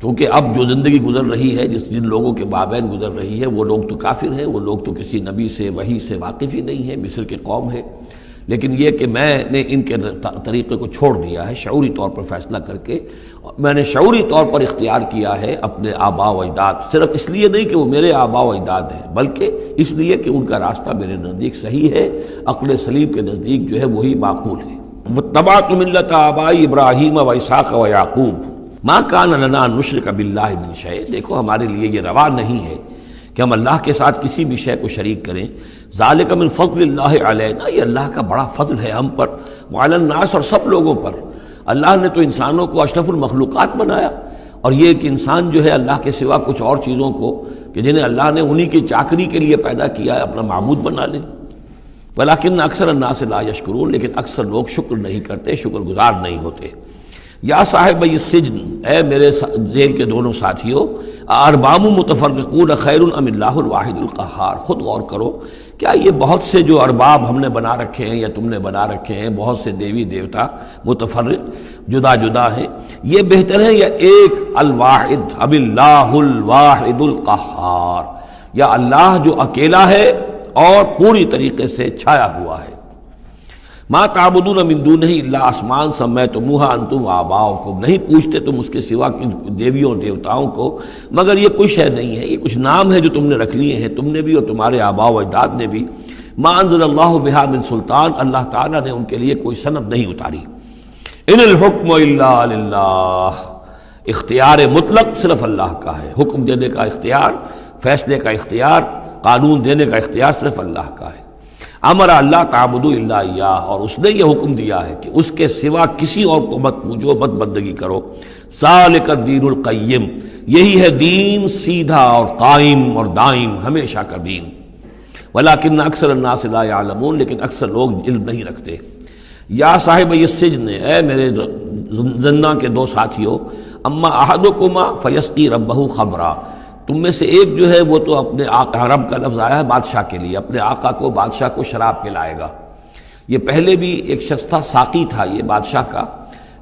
کیونکہ اب جو زندگی گزر رہی ہے، جن لوگوں کے مابین گزر رہی ہے، وہ لوگ تو کافر ہیں، وہ لوگ تو کسی نبی سے وحی سے واقف ہی نہیں ہے، مصر کے قوم ہے، لیکن یہ کہ میں نے ان کے طریقے کو چھوڑ دیا ہے شعوری طور پر فیصلہ کر کے، میں نے شعوری طور پر اختیار کیا ہے اپنے آبا و اجداد، صرف اس لیے نہیں کہ وہ میرے آبا و اجداد ہیں، بلکہ اس لیے کہ ان کا راستہ میرے نزدیک صحیح ہے، عقل سلیم کے نزدیک جو ہے وہی معقول ہے۔ واتبعت ملت آبائی ابراہیم و اسحاق و یعقوب ما کان لنا ان نشرک باللہ من شیء، دیکھو ہمارے لیے یہ روا نہیں ہے کہ ہم اللہ کے ساتھ کسی بھی شے کو شریک کریں۔ ذالک من فضل اللہ علینا، یہ اللہ کا بڑا فضل ہے ہم پر، وعلی الناس، اور سب لوگوں پر۔ اللہ نے تو انسانوں کو اشرف المخلوقات بنایا، اور یہ کہ انسان جو ہے اللہ کے سوا کچھ اور چیزوں کو کہ جنہیں اللہ نے انہی کی چاکری کے لیے پیدا کیا ہے اپنا معبود بنا لے۔ ولکن اکثر الناس لا یشکرون، لیکن اکثر لوگ شکر نہیں کرتے، شکر گزار نہیں ہوتے۔ یا صاحب السجن، اے میرے جیل کے دونوں ساتھیوں، ارباب متفرقون خیر ام اللہ الواحد القہار، خود غور کرو، کیا یہ بہت سے جو ارباب ہم نے بنا رکھے ہیں یا تم نے بنا رکھے ہیں، بہت سے دیوی دیوتا متفرق جدا جدا ہیں، یہ بہتر ہے یا ایک الواحد اب اللہ الواحد القہار، یا اللہ جو اکیلا ہے اور پوری طریقے سے چھایا ہوا ہے۔ ما تعبدون من دونہ الا اسماء سمیتموها انتم وآباؤکم، نہیں پوچھتے تم اس کے سوا دیویوں اور دیوتاؤں کو مگر یہ کوئی شے نہیں ہے، یہ کچھ نام ہے جو تم نے رکھ لیے ہیں، تم نے بھی اور تمہارے آباء و اجداد نے بھی۔ ما انزل اللہ بہا من سلطان، اللہ تعالیٰ نے ان کے لیے کوئی سند نہیں اتاری۔ ان الحکم الا للہ، اختیار مطلق صرف اللہ کا ہے، حکم دینے کا اختیار، فیصلے کا اختیار، قانون دینے کا اختیار صرف اللہ کا ہے۔ امر اللہ تعبدوا الا ایاہ، اور اس نے یہ حکم دیا ہے کہ اس کے سوا کسی اور کو مت پوجو، مت بندگی کرو۔ ذالک الدین القیم، یہی ہے دین سیدھا اور قائم اور دائم، ہمیشہ کا دین۔ ولکن اکثر الناس لا یعلمون، لیکن اکثر لوگ علم نہیں رکھتے۔ یا صاحب السجن، اے میرے زندہ کے دو ساتھیوں، اما احدکما فیسقی ربہ خمرا، تم میں سے ایک جو ہے وہ تو اپنے آقا، رب کا لفظ آیا ہے بادشاہ کے لیے، اپنے آقا کو، بادشاہ کو شراب پلائے گا۔ یہ پہلے بھی ایک شخص تھا، ساقی تھا یہ بادشاہ کا،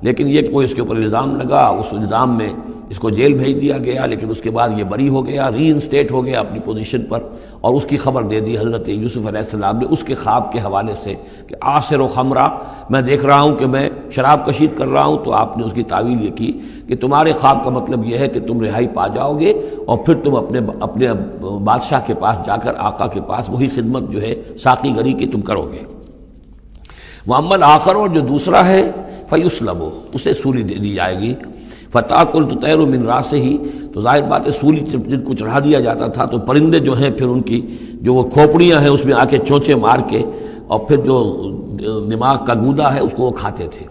لیکن یہ کوئی اس کے اوپر الزام لگا، اس الزام میں اس کو جیل بھیج دیا گیا، لیکن اس کے بعد یہ بری ہو گیا، ری انسٹیٹ ہو گیا اپنی پوزیشن پر، اور اس کی خبر دے دی حضرت یوسف علیہ السلام نے اس کے خواب کے حوالے سے کہ عاصر و خمرہ، میں دیکھ رہا ہوں کہ میں شراب کشید کر رہا ہوں۔ تو آپ نے اس کی تعویل یہ کی کہ تمہارے خواب کا مطلب یہ ہے کہ تم رہائی پا جاؤ گے، اور پھر تم اپنے بادشاہ کے پاس جا کر، آقا کے پاس وہی خدمت جو ہے ساقی گری کی تم کرو گے۔ وَأَمَّا الْآخَرُ، اور جو دوسرا ہے، فَيُسْلَبُ، اسے سولی دے دی جائے گی۔ فَتَأْكُلُ الطَّيْرُ مِنْ رَأْسِهِ، تو ظاہر بات ہے سولی جن کو چڑھا دیا جاتا تھا تو پرندے جو ہیں پھر ان کی جو وہ کھوپڑیاں ہیں اس میں آ کے چونچے مار کے، اور پھر جو دماغ کا گودا ہے اس کو وہ کھاتے تھے۔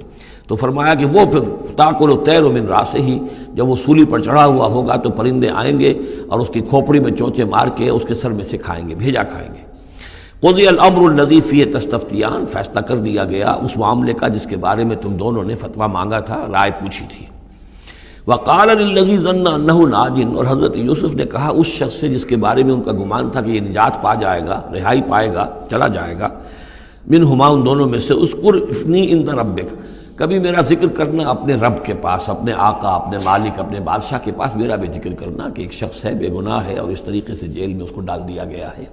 تو فرمایا کہ وہ پھر تَأْكُلُ الطَّيْرُ مِنْ رَأْسِهِ، جب وہ سولی پر چڑھا ہوا ہوگا تو پرندے آئیں گے اور اس کی کھوپڑی میں چونچے مار کے اس کے سر میں سے کھائیں گے، بھیجا کھائیں گے۔ قضی الامر الذی فیہ تستفتیان، فیصلہ کر دیا گیا اس معاملے کا جس کے بارے میں تم دونوں نے فتویٰ مانگا تھا، رائے پوچھی تھی۔ وقال للذی ظن انہ ناج، اور حضرت یوسف نے کہا اس شخص سے جس کے بارے میں ان کا گمان تھا کہ یہ نجات پا جائے گا، رہائی پائے گا، چلا جائے گا، منہما، ان دونوں میں سے، اذکر افنی عند ربک، کبھی میرا ذکر کرنا اپنے رب کے پاس، اپنے آقا، اپنے مالک، اپنے بادشاہ کے پاس میرا بھی ذکر کرنا کہ ایک شخص ہے، بے گناہ ہے، اور اس طریقے سے جیل میں اس کو ڈال دیا گیا ہے۔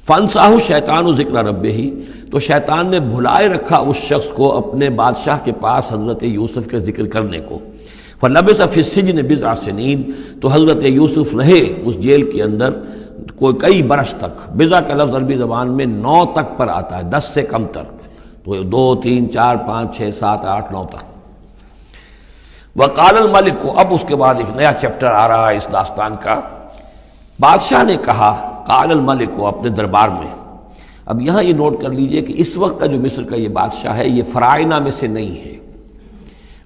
فَأَنسَاهُ الشَّيْطَانُ ذِكْرَ رَبِّهِ، تو شیطان نے بھلائے رکھا اس شخص کو اپنے بادشاہ کے پاس حضرت یوسف کے ذکر کرنے کو۔ فَلَبِثَ فِي السِّجْنِ بِضْعَ سِنِينَ، تو حضرت یوسف رہے اس جیل کے اندر کوئی کئی برس تک۔ بضع کا لفظ عربی زبان میں 9 تک پر آتا ہے، 10 سے کم تر، تو 2 3 4 5 6 7 8 9 تک۔ وقال الملک کو، اب اس کے بعد ایک نیا چیپٹر آ رہا ہے اس داستان کا۔ بادشاہ نے کہا، قال الملک کو، اپنے دربار میں۔ اب یہاں یہ نوٹ کر لیجئے کہ اس وقت کا جو مصر کا یہ بادشاہ ہے یہ فرائنہ میں سے نہیں ہے۔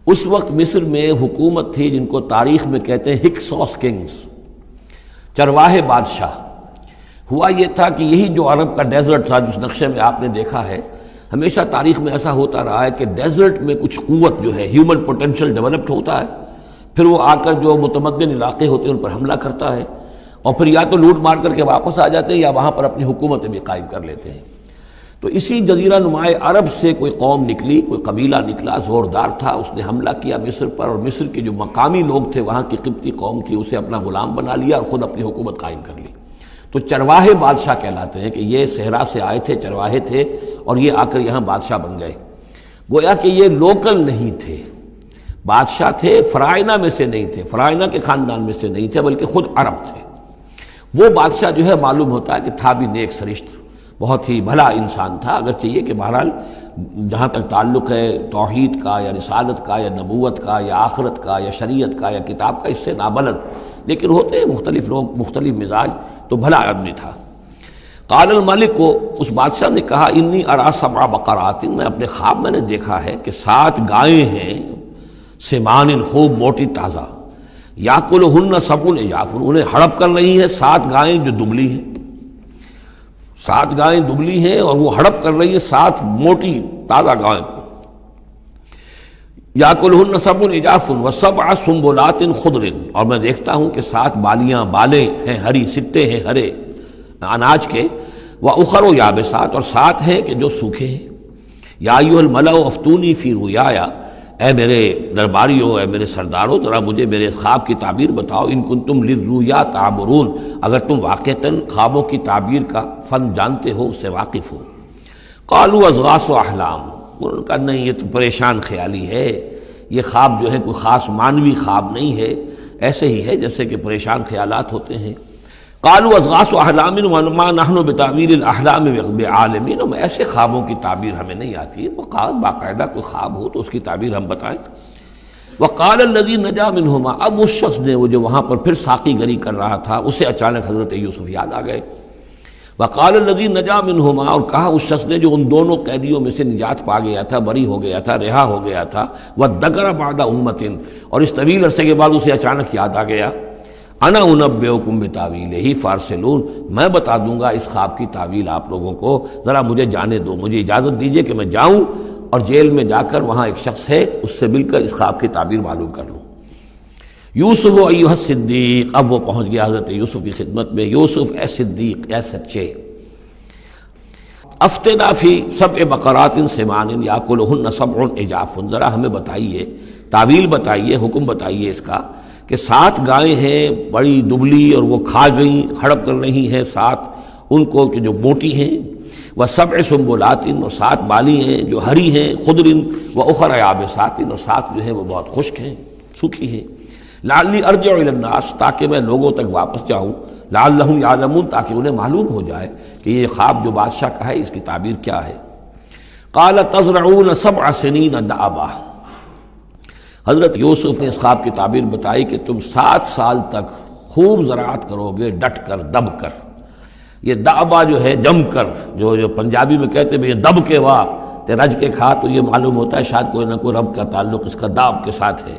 اس وقت مصر میں حکومت تھی جن کو تاریخ میں کہتے ہیں ہکسوس کنگز، چرواہے بادشاہ۔ ہوا یہ تھا کہ یہی جو عرب کا ڈیزرٹ تھا جس نقشے میں آپ نے دیکھا ہے، ہمیشہ تاریخ میں ایسا ہوتا رہا ہے کہ ڈیزرٹ میں کچھ قوت جو ہے، ہیومن پوٹینشل ڈیولپڈ ہوتا ہے، پھر وہ آ کر جو متمدن علاقے ہوتے ہیں ان پر حملہ کرتا ہے، اور پھر یا تو لوٹ مار کر کے واپس آ جاتے ہیں یا وہاں پر اپنی حکومتیں بھی قائم کر لیتے ہیں۔ تو اسی جزیرہ نمائے عرب سے کوئی قوم نکلی، کوئی قبیلہ نکلا، زوردار تھا، اس نے حملہ کیا مصر پر، اور مصر کے جو مقامی لوگ تھے، وہاں کی قبطی قوم تھی، اسے اپنا غلام بنا لیا اور خود اپنی حکومت قائم کر لی۔ تو چرواہے بادشاہ کہلاتے ہیں کہ یہ صحرا سے آئے تھے، چرواہے تھے، اور یہ آ کر یہاں بادشاہ بن گئے۔ گویا کہ یہ لوکل نہیں تھے، بادشاہ تھے، فرائنہ میں سے نہیں تھے، فرائنہ کے خاندان میں سے نہیں تھے، بلکہ خود عرب تھے۔ وہ بادشاہ جو ہے معلوم ہوتا ہے کہ تھا بھی نیک سرشت، بہت ہی بھلا انسان تھا، اگرچہ یہ کہ بہرحال جہاں تک تعلق ہے توحید کا یا رسالت کا یا نبوت کا یا آخرت کا یا شریعت کا یا کتاب کا، اس سے نابلد، لیکن ہوتے ہیں مختلف لوگ، مختلف مزاج، تو بھلا آدمی تھا۔ قال الملک کو، اس بادشاہ نے کہا، انی ارا 7 بقرات، میں اپنے خواب میں نے دیکھا ہے کہ 7 گائیں ہیں، سمان، خوب موٹی تازہ، یاکلہن 7 عجاف، انہیں ہڑپ کر رہی ہیں 7 گائیں جو دبلی ہیں، 7 گائیں دبلی ہیں اور وہ ہڑپ کر رہی ہیں 7 موٹی تازہ گائیں کو۔ یاکلہن 7 عجاف و7 سنبلات خضر، اور میں دیکھتا ہوں کہ 7 بالیاں، بالیں ہیں ہری، سٹے ہیں ہرے اناج کے، وَأُخَرُ یابسات، اور 7 ہیں کہ جو سوکھے ہیں۔ یا ایھا الملأ افتونی فی رؤیایا، اے میرے درباریوں، اے میرے سرداروں، ذرا مجھے میرے خواب کی تعبیر بتاؤ، ان کنتم للرؤیا تعبرون، اگر تم واقعتاً خوابوں کی تعبیر کا فن جانتے ہو، اس سے واقف ہو۔ قالوا اضغاث احلام، انہوں نے کہا نہیں، یہ تو پریشان خیالی ہے، یہ خواب جو ہے کوئی خاص معنوی خواب نہیں ہے، ایسے ہی ہے جیسے کہ پریشان خیالات ہوتے ہیں۔ قالوا اضغاث احلام وما نحن بتاویل الاحلام بعالمین، ایسے خوابوں کی تعبیر ہمیں نہیں آتی ہے، باقاعدہ کوئی خواب ہو تو اس کی تعبیر ہم بتائیں۔ وقال الذی نجا منہما، اب اس شخص نے، وہ جو وہاں پر پھر ساقی گری کر رہا تھا، اسے اچانک حضرت یوسف یاد آ گئے۔ وقال الذی نجا منہما، اور کہا اس شخص نے جو ان دونوں قیدیوں میں سے نجات پا گیا تھا، بری ہو گیا تھا، رہا ہو گیا تھا، وذکر بعد امۃ، اور اس طویل عرصے کے بعد اسے اچانک یاد آ گیا، انا انبئکم بتاویلہ فارسلون، میں بتا دوں گا اس خواب کی تعویل آپ لوگوں کو، ذرا مجھے جانے دو، مجھے اجازت دیجئے کہ میں جاؤں اور جیل میں جا کر وہاں ایک شخص ہے اس سے مل کر اس خواب کی تعبیر معلوم کر لوں۔ یوسف ایھا الصدیق، اب وہ پہنچ گیا حضرت یوسف کی خدمت میں، یوسف اے صدیق، اے سچے، افتنا فی سبع بقرات سمان یاکلہن سبع عجاف، ذرا ہمیں بتائیے، تعویل بتائیے، حکم بتائیے اس کا کہ 7 گائیں ہیں بڑی دبلی اور وہ کھا گئیں، ہڑپ کر رہی ہیں 7 ان کو کہ جو موٹی ہیں، وسبع سنبلات، اور 7 بالی ہیں جو ہری ہیں، خضر واخر یابسات، اور 7 جو ہیں وہ بہت خشک ہیں، سوکھی ہیں، لعلی ارجع الی الناس، تاکہ میں لوگوں تک واپس جاؤں، لعلہم یعلمون، تاکہ انہیں معلوم ہو جائے کہ یہ خواب جو بادشاہ کا ہے اس کی تعبیر کیا ہے۔ قال تزرعون 7 سنین دأبا، حضرت یوسف نے اس خواب کی تعبیر بتائی کہ تم 7 سال تک خوب زراعت کرو گے، ڈٹ کر، دب کر۔ یہ دأبا جو ہے جم کر، جو پنجابی میں کہتے ہیں یہ دب کے واہ تے رج کے کھا، تو یہ معلوم ہوتا ہے شاید کوئی نہ کوئی رب کا تعلق اس کا داب کے ساتھ ہے۔